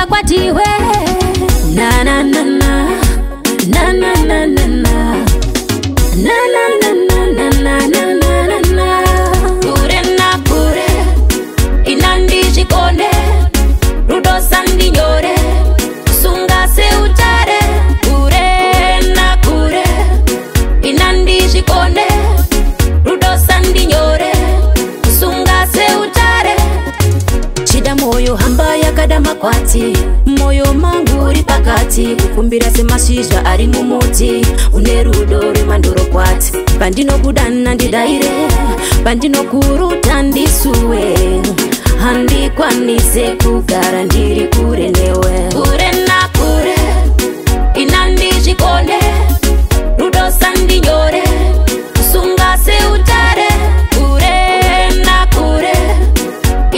kuda kwatiwe na na na na na na na na na na na na na na na na kure na kure inandi jikone rudo sandi nyore sunga se utare kure na kure inandi jikone rudo sandi nyore sunga se utare chida moyo hamba yakada makwati moyo mangu uri pakati kumbira semashizha ari mumuti une rudo remandoro kwati pandinokudana ndidaire pandinokuruta ndisuwe handikwanise kugara ndiri kure newe kure na kure inandi jikone rudo sandi nyore sunga se utare kure na kure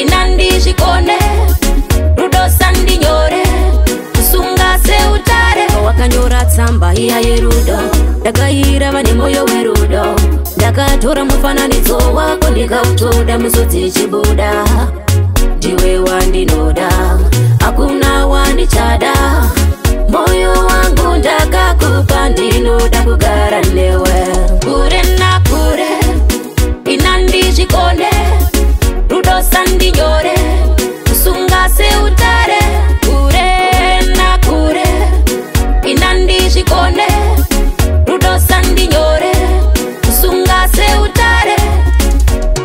inandi jikone rudo sandi nyore sunga se utare wakanyora tsamba iya yerudo ndakaira vane moyo werudo ndakatora mufananidzo wako ndikautoda musodzi chibuda ndiwe wandinoda hakuna wandichada moyo wangu ndakakupa ndinoda kugara newe kure na kure inandi jikone rudo sandi nyore sunga se utare kure na kure inandi jikone rudo sandi nyore sunga se utare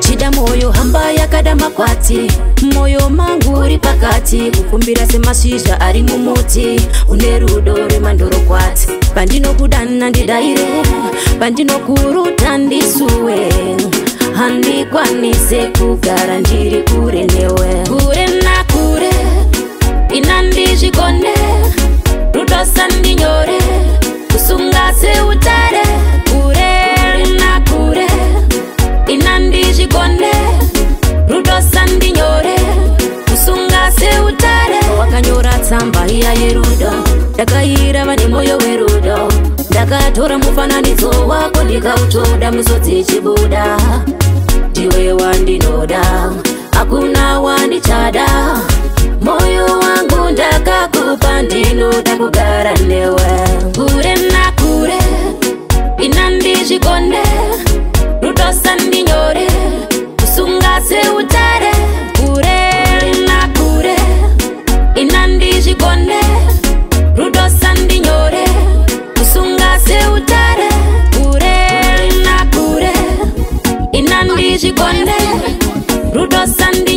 chida moyo hamba yakada makwati moyo mangu uri pakati kukumbira semashizha ari mumuti une rudo remandoro kwati pandinokudana ndidaire pandinokuruta ndisuwe handikwanise kugara ndiri kure newe kure na kure inandi jikone rudo sandi nyore sunga se utare kure na kure inandi jikone rudo sandi nyore sunga se utare wakanyora tsamba iya yerudo ndakaira vane moyo werudo ndakatora mufananidzo wako ndikautoda musodzi chibuda ndiwe wandinoda hakuna wandichada moyo wangu ndakakupa ndinoda kugara newe kure na kure inandi jikone rudo sandi nyore sunga se utare kure na kure inandi jikone rudo sandi nyore sunga se utare kure na kure inandi jikone rudo sandi